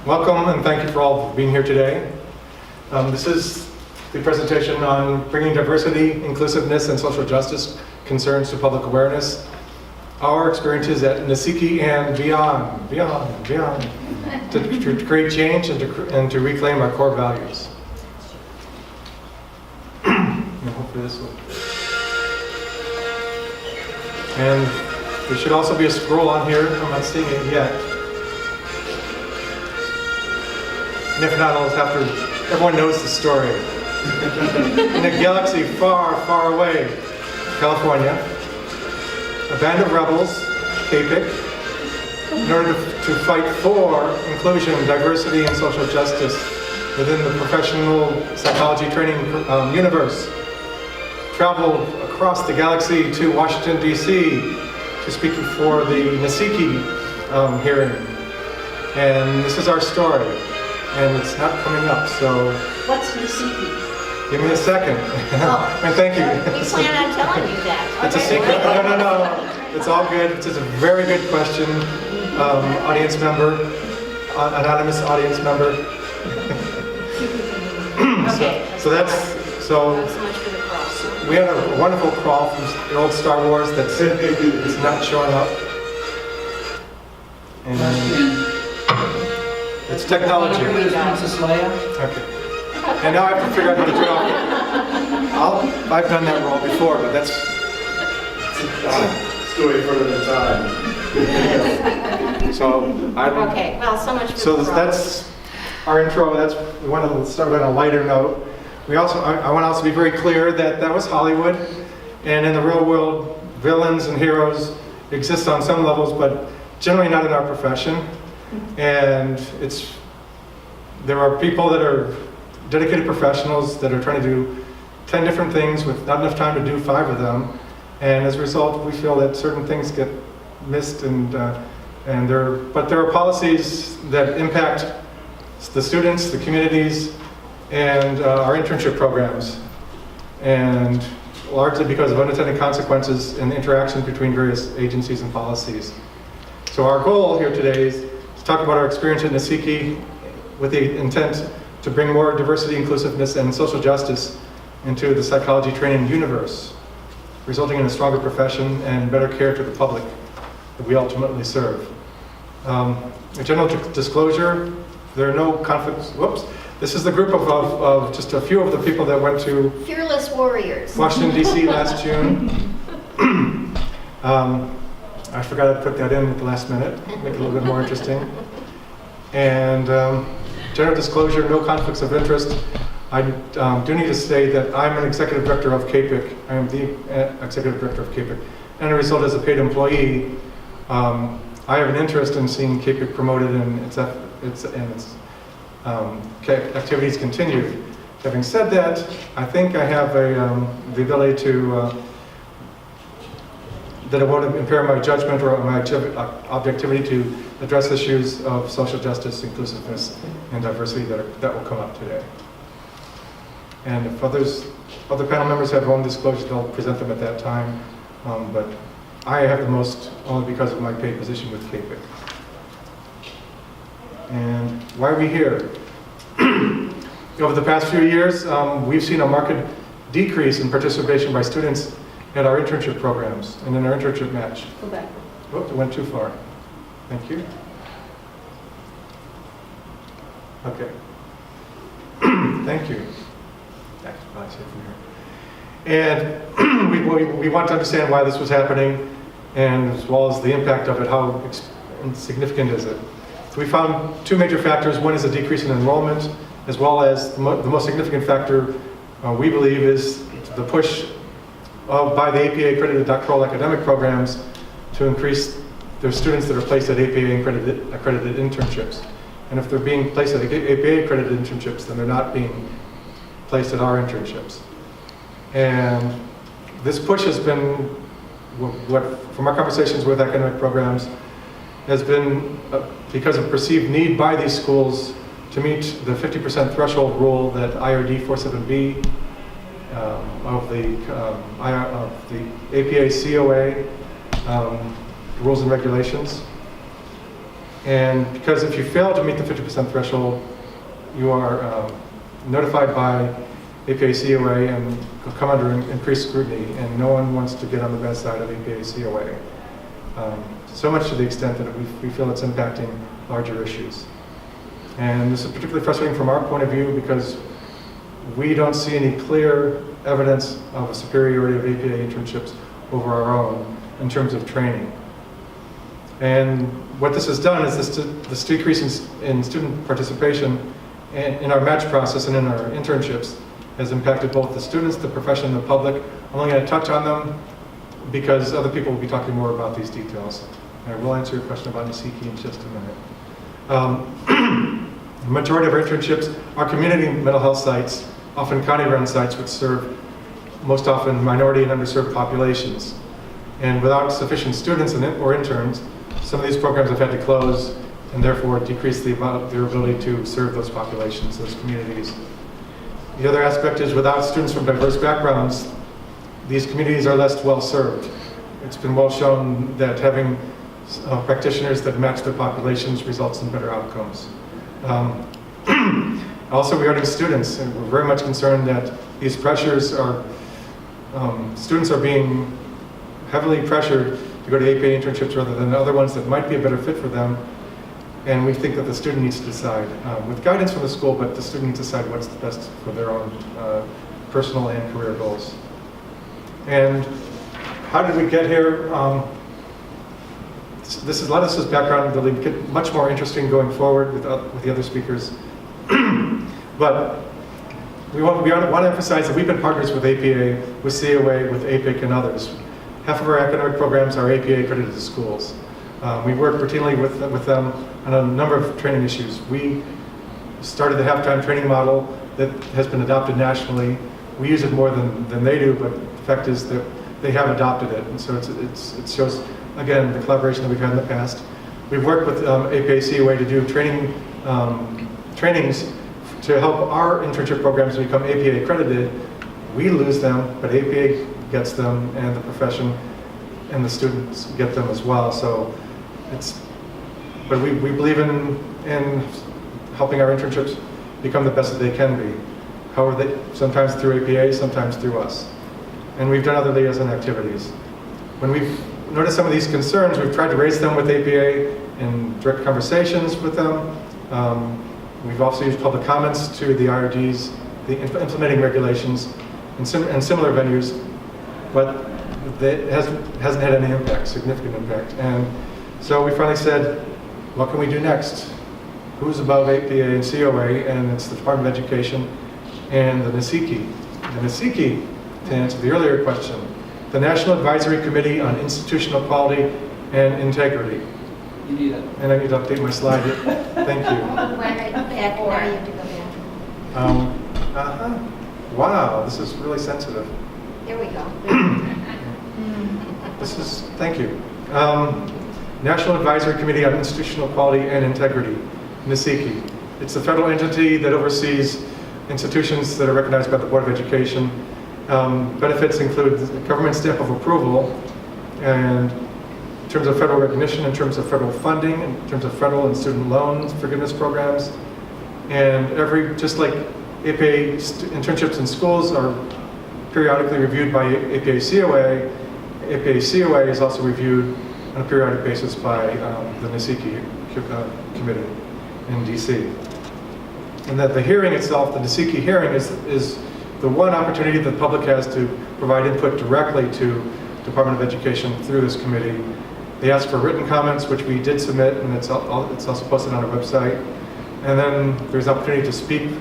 Welcome and thank you for all being here today. This is the presentation on bringing diversity, inclusiveness, and social justice concerns to public awareness. Our experiences at NACIQI and beyond, to create change and to reclaim our core values. And hopefully this will. And there should also be a scroll on here. I'm not seeing it yet. And if not, I'll just have to, everyone knows the story. In a galaxy far, far away, California, a band of rebels, CAPIC, in order to fight for inclusion, diversity, and social justice within the professional psychology training universe, traveled across the galaxy to Washington, D.C. to speak before the NACIQI hearing. And this is our story. And it's not coming up, so... What's NACIQI? Give me a second. Oh. And thank you. We plan on telling you that. It's a secret. No. It's all good. It's just a very good question. Audience member, anonymous audience member. Okay. So that's... So Not so much for the cross. we had a wonderful crawl from the old Star Wars that's it's not showing up. And it's technology. Okay. And now I have to figure out how to turn off. I've done that role before, but that's story further than time. so I don't. Okay, well, so much for So the cross. that's our intro. We want to start on a lighter note. I want to also be very clear that that was Hollywood, and in the real world, villains and heroes exist on some levels, but generally not in our profession. And there are people that are dedicated professionals that are trying to do 10 different things with not enough time to do 5 of them. And as a result, we feel that certain things get missed, but there are policies that impact the students, the communities, and our internship programs. And largely because of unintended consequences and interactions between various agencies and policies. So our goal here today is to talk about our experience in NACIQI with the intent to bring more diversity, inclusiveness, and social justice into the psychology training universe, resulting in a stronger profession and better care to the public that we ultimately serve. A general disclosure, there are no conflicts. Whoops. This is the group of just a few of the people that went to Fearless Warriors. Washington, D.C. last June. I forgot to put that in at the last minute, make it a little bit more interesting. And general disclosure, no conflicts of interest. I do need to say that I'm an executive director of CAPIC. I am the executive director of CAPIC. And a result, as a paid employee, I have an interest in seeing CAPIC promoted and its activities continued. Having said that, I think I have the ability to that it won't impair my judgment or my objectivity to address issues of social justice, inclusiveness, and diversity that will come up today. And if other panel members have own disclosures, they'll present them at that time. But I have the most only because of my paid position with CAPIC. And why are we here? Over the past few years, we've seen a marked decrease in participation by students at our internship programs and in our internship match. Go back. Oh, it went too far. Thank you. Okay. Thank you. I can probably see it from here. And we want to understand why this was happening, and as well as the impact of it, how significant is it. So we found 2 major factors. One is a decrease in enrollment, as well as the most significant factor, we believe, is the push by the APA accredited doctoral academic programs to increase their students that are placed at APA accredited internships. And if they're being placed at APA accredited internships, then they're not being placed at our internships. And this push has been, from our conversations with academic programs, has been because of perceived need by these schools to meet the 50% threshold rule that IRD 47B of the APA COA rules and regulations. And because if you fail to meet the 50% threshold, you are notified by APA COA and come under increased scrutiny, and no one wants to get on the bad side of APA COA. So much to the extent that we feel it's impacting larger issues. And this is particularly frustrating from our point of view because we don't see any clear evidence of a superiority of APA internships over our own in terms of training. And what this has done is this decrease in student participation in our match process and in our internships has impacted both the students, the profession, and the public. I'm only going to touch on them because other people will be talking more about these details. And I will answer your question about NACIQI in just a minute. The majority of our internships are community mental health sites, often county-run sites, which serve most often minority and underserved populations. And without sufficient students or interns, some of these programs have had to close and therefore decrease their ability to serve those populations, those communities. The other aspect is without students from diverse backgrounds, these communities are less well served. It's been well shown that having practitioners that match their populations results in better outcomes. Also regarding students, and we're very much concerned that these pressures are, students are being heavily pressured to go to APA internships rather than other ones that might be a better fit for them. And we think that the student needs to decide, with guidance from the school, but the student needs to decide what's the best for their own personal and career goals. And how did we get here? This is, a lot of this is background, it'll get much more interesting going forward with the other speakers. But we want to emphasize that we've been partners with APA, with COA, with APIC, and others. Half of our academic programs are APA accredited to schools. We work routinely with them on a number of training issues. We started the half-time training model that has been adopted nationally. We use it more than they do, but the fact is that they have adopted it. And so it shows, again, the collaboration that we've had in the past. We've worked with APA COA to do trainings to help our internship programs become APA accredited. We lose them, but APA gets them, and the profession and the students get them as well. So but we believe in helping our internships become the best that they can be. However, sometimes through APA, sometimes through us. And we've done other liaison activities. When we've noticed some of these concerns, we've tried to raise them with APA in direct conversations with them. We've also used public comments to the IRGs, the implementing regulations, and similar venues, but it hasn't had any impact, significant impact. And so we finally said, what can we do next? Who's above APA and COA? And it's the Department of Education and the NACIQI. The NACIQI, to answer the earlier question, the National Advisory Committee on Institutional Quality and Integrity. You need it. And I need to update my slide. Thank you. Back, now you have to go back. Wow, this is really sensitive. Here we go. Thank you. National Advisory Committee on Institutional Quality and Integrity, NACIQI. It's the federal entity that oversees institutions that are recognized by the Board of Education. Benefits include the government stamp of approval, and in terms of federal recognition, in terms of federal funding, in terms of federal and student loans forgiveness programs. And just like APA internships in schools are periodically reviewed by APA COA, APA COA is also reviewed on a periodic basis by the NACIQI committee in DC. And that the hearing itself, the NACIQI hearing, is the one opportunity that the public has to provide input directly to Department of Education through this committee. They asked for written comments, which we did submit, and it's also posted on our website. And then there's opportunity to speak,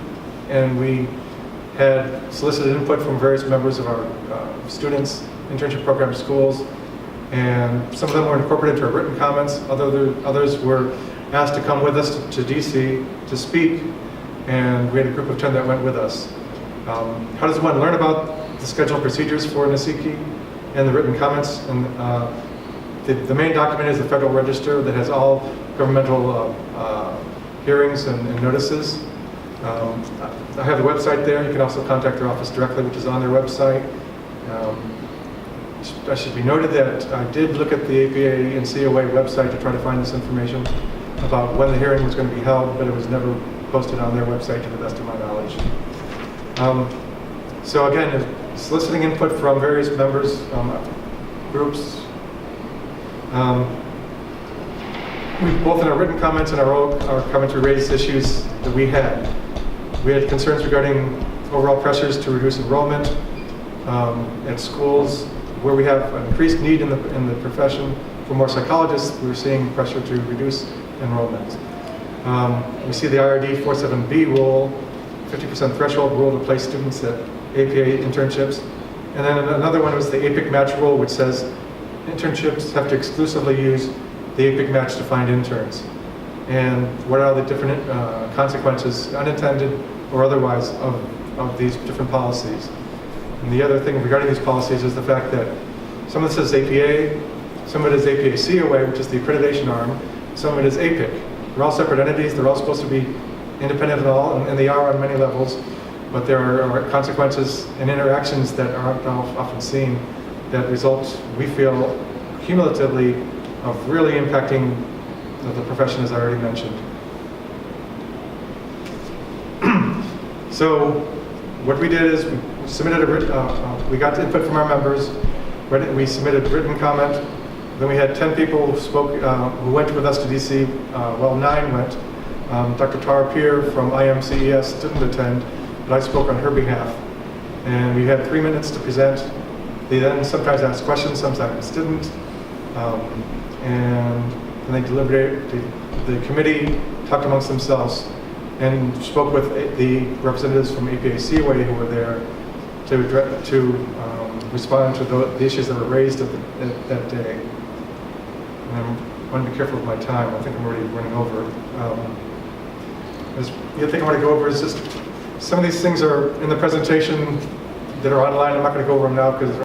and we had solicited input from various members of our students, internship program schools, and some of them were incorporated into our written comments. Others were asked to come with us to DC to speak, and we had a group of 10 that went with us. How does one learn about the scheduled procedures for NACIQI and the written comments? And the main document is the Federal Register that has all governmental hearings and notices. I have the website there. You can also contact their office directly, which is on their website. I should be noted that I did look at the APA and COA website to try to find this information. about when the hearing was going to be held, but it was never posted on their website to the best of my knowledge. So again, soliciting input from various members, groups. We both in our written comments and our comments, we raised issues that we had. We had concerns regarding overall pressures to reduce enrollment at schools where we have an increased need in the profession for more psychologists. We were seeing pressure to reduce enrollment. We see the IRD 47B rule, 50% threshold rule to place students at APA internships. And then another one was the APIC match rule, which says internships have to exclusively use the APIC match to find interns. And what are the different consequences, unintended or otherwise, of these different policies. And the other thing regarding these policies is the fact that some of it says APA, some of it is APA COA, which is the accreditation arm, some of it is APIC. They're all separate entities, they're all supposed to be independent and all, and they are on many levels, but there are consequences and interactions that aren't often seen that result, we feel, cumulatively of really impacting the profession, as I already mentioned. So what we did is we submitted we got input from our members, we submitted written comment, then we had 10 people who spoke, who went with us to DC, well 9 went. Dr. Tara Peer from IMCES didn't attend, but I spoke on her behalf. And we had 3 minutes to present. They then sometimes asked questions, sometimes didn't. And they deliberated, the committee talked amongst themselves and spoke with the representatives from APA COA who were there to respond to the issues that were raised that day. And I want to be careful with my time. I think I'm already running over. The other thing I want to go over is just some of these things are in the presentation that are online. I'm not going to go over them now because